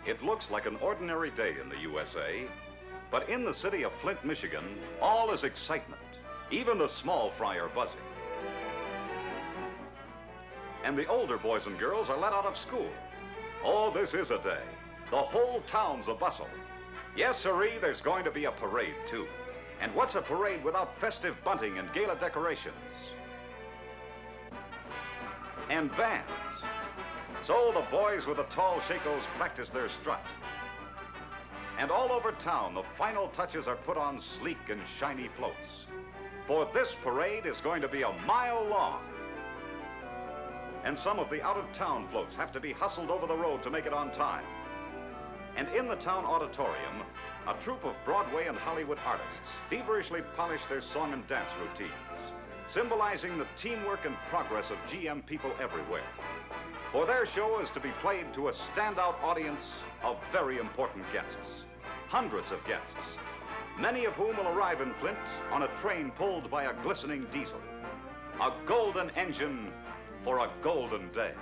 It looks like an ordinary day in the USA, but in the city of Flint, Michigan, all is excitement. Even the small fry are buzzing. And the older boys and girls are let out of school. Oh, this is a day. The whole town's a bustle. Yes, sirree, there's going to be a parade, too. And what's a parade without festive bunting and gala decorations? And bands. So the boys with the tall shakos practice their strut. And all over town, the final touches are put on sleek and shiny floats. For this parade is going to be a mile long. And some of the out-of-town floats have to be hustled over the road to make it on time. And in the town auditorium, a troupe of Broadway and Hollywood artists feverishly polish their song and dance routines, symbolizing the teamwork and progress of GM people everywhere. For their show is to be played to a standout audience of very important guests. Hundreds of guests, many of whom will arrive in Flint on a train pulled by a glistening diesel. A golden engine for a golden day.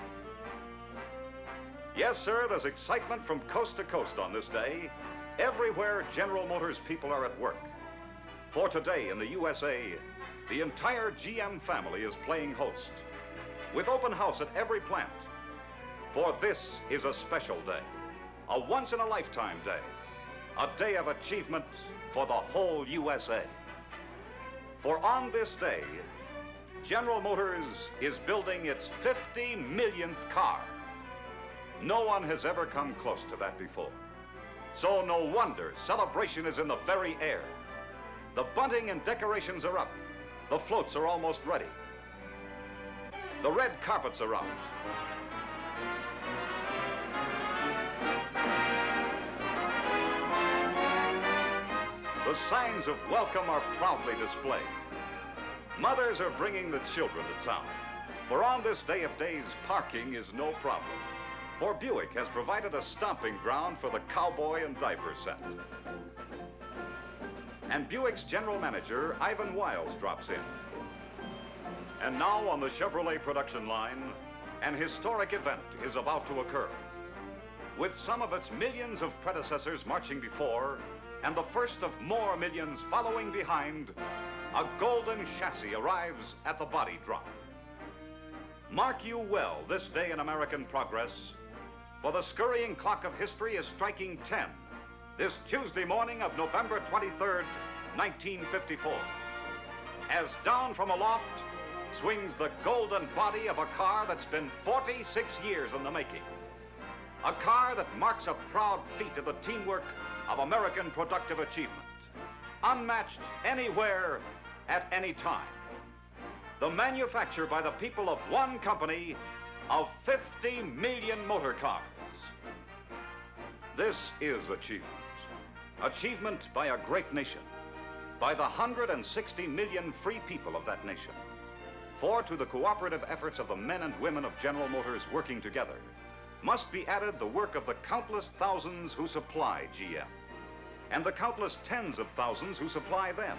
Yes, sir, there's excitement from coast to coast on this day. Everywhere General Motors people are at work. For today in the USA, the entire GM family is playing host, with open house at every plant. For this is a special day, a once-in-a-lifetime day, a day of achievement for the whole USA. For on this day, General Motors is building its 50 millionth car. No one has ever come close to that before. So no wonder celebration is in the very air. The bunting and decorations are up. The floats are almost ready. The red carpets are out. The signs of welcome are proudly displayed. Mothers are bringing the children to town. For on this day of days, parking is no problem. For Buick has provided a stomping ground for the cowboy and diaper set. And Buick's general manager, Ivan Wiles, drops in. And now on the Chevrolet production line, an historic event is about to occur. With some of its millions of predecessors marching before, and the first of more millions following behind, a golden chassis arrives at the body drop. Mark you well this day in American progress, for the scurrying clock of history is striking 10 this Tuesday morning of November 23rd, 1954. As down from aloft swings the golden body of a car that's been 46 years in the making. A car that marks a proud feat of the teamwork of American productive achievement, unmatched anywhere at any time. The manufacture by the people of one company of 50 million motor cars. This is achievement. Achievement by a great nation, by the 160 million free people of that nation. For to the cooperative efforts of the men and women of General Motors working together must be added the work of the countless thousands who supply GM, and the countless tens of thousands who supply them,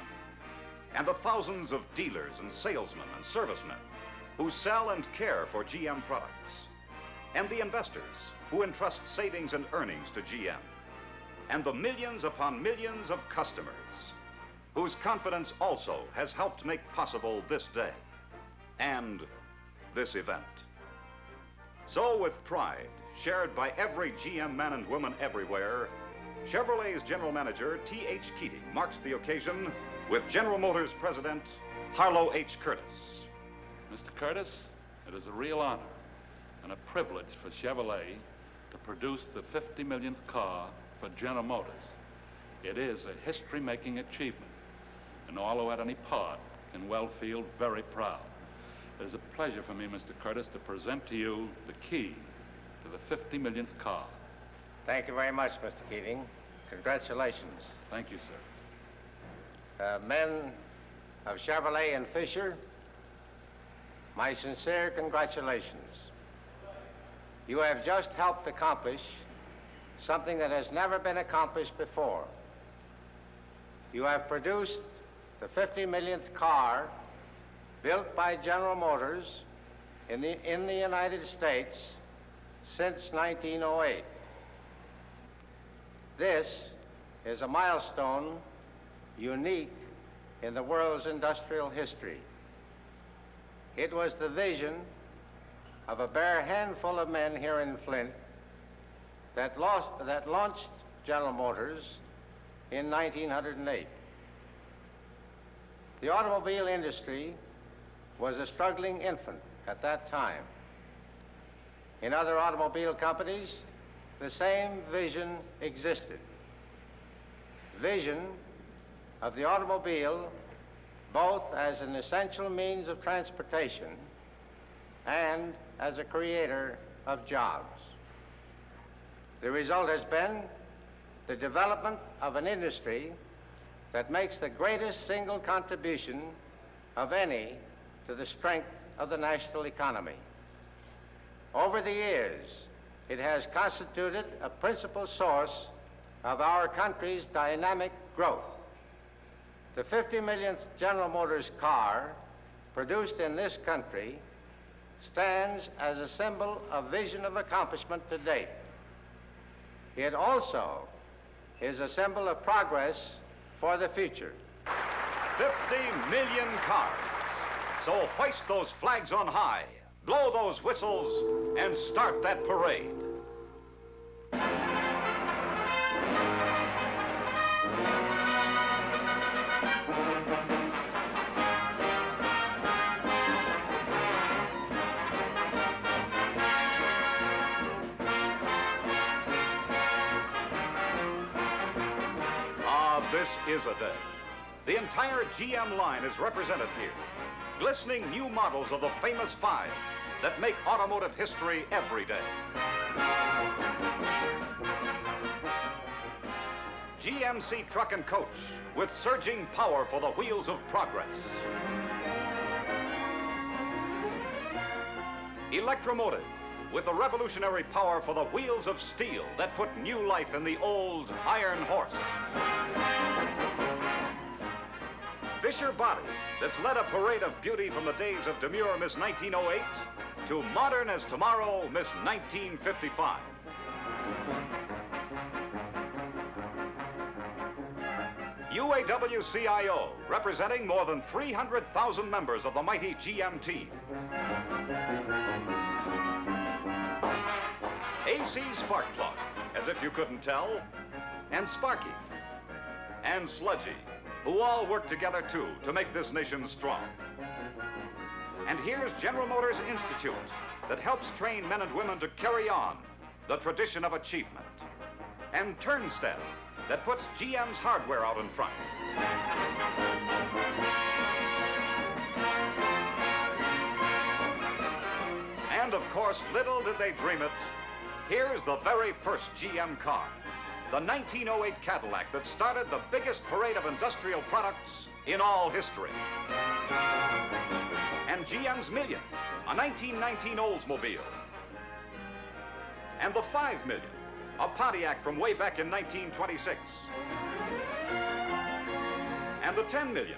and the thousands of dealers and salesmen and servicemen who sell and care for GM products, and the investors who entrust savings and earnings to GM, and the millions upon millions of customers whose confidence also has helped make possible this day and this event. So with pride, shared by every GM man and woman everywhere, Chevrolet's general manager, T.H. Keating, marks the occasion with General Motors President Harlow H. Curtis. Mr. Curtis, it is a real honor and a privilege for Chevrolet to produce the 50 millionth car for General Motors. It is a history-making achievement, and all who had any part can well feel very proud. It is a pleasure for me, Mr. Curtis, to present to you the key to the 50 millionth car. Thank you very much, Mr. Keating. Congratulations. Thank you, sir. Men of Chevrolet and Fisher, my sincere congratulations. You have just helped accomplish something that has never been accomplished before. You have produced the 50 millionth car built by General Motors in the United States since 1908. This is a milestone unique in the world's industrial history. It was the vision of a bare handful of men here in Flint that launched General Motors in 1908. The automobile industry was a struggling infant at that time. In other automobile companies, the same vision existed. Vision of the automobile both as an essential means of transportation and as a creator of jobs. The result has been the development of an industry that makes the greatest single contribution of any to the strength of the national economy. Over the years, it has constituted a principal source of our country's dynamic growth. The 50 millionth General Motors car produced in this country stands as a symbol of vision of accomplishment to date. It also is a symbol of progress for the future. 50 million cars. So hoist those flags on high, blow those whistles, and start that parade. This is a day. The entire GM line is represented here. Glistening new models of the famous five that make automotive history every day. GMC truck and coach with surging power for the wheels of progress. Electromotive with the revolutionary power for the wheels of steel that put new life in the old iron horse. Fisher Body, that's led a parade of beauty from the days of demure Miss 1908 to modern as tomorrow Miss 1955. UAW-CIO, representing more than 300,000 members of the mighty GM team. AC Sparkplug, as if you couldn't tell, and Sparky, and Sludgy, who all work together, too, to make this nation strong. And here's General Motors Institute that helps train men and women to carry on the tradition of achievement. And Turnstep that puts GM's hardware out in front. And, of course, little did they dream it, here's the very first GM car. The 1908 Cadillac that started the biggest parade of industrial products in all history. And GM's Million, a 1919 Oldsmobile. And the 5 Million, a Pontiac from way back in 1926. And the 10 Million,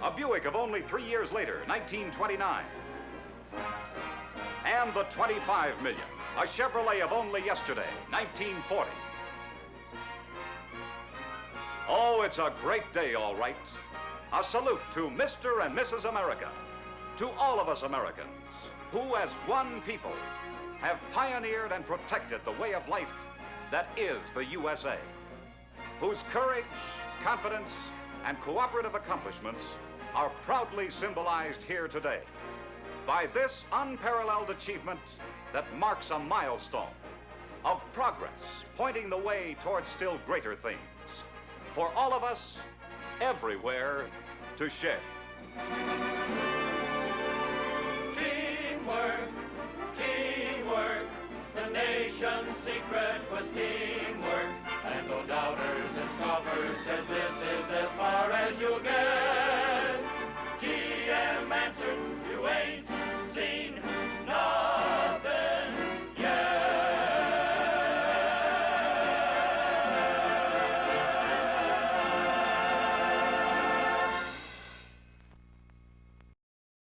a Buick of only 3 years later, 1929. And the 25 Million, a Chevrolet of only yesterday, 1940. Oh, it's a great day, all right. A salute to Mr. and Mrs. America, to all of us Americans, who as one people have pioneered and protected the way of life that is the USA, whose courage, confidence, and cooperative accomplishments are proudly symbolized here today by this unparalleled achievement that marks a milestone of progress pointing the way towards still greater things for all of us, everywhere, to share.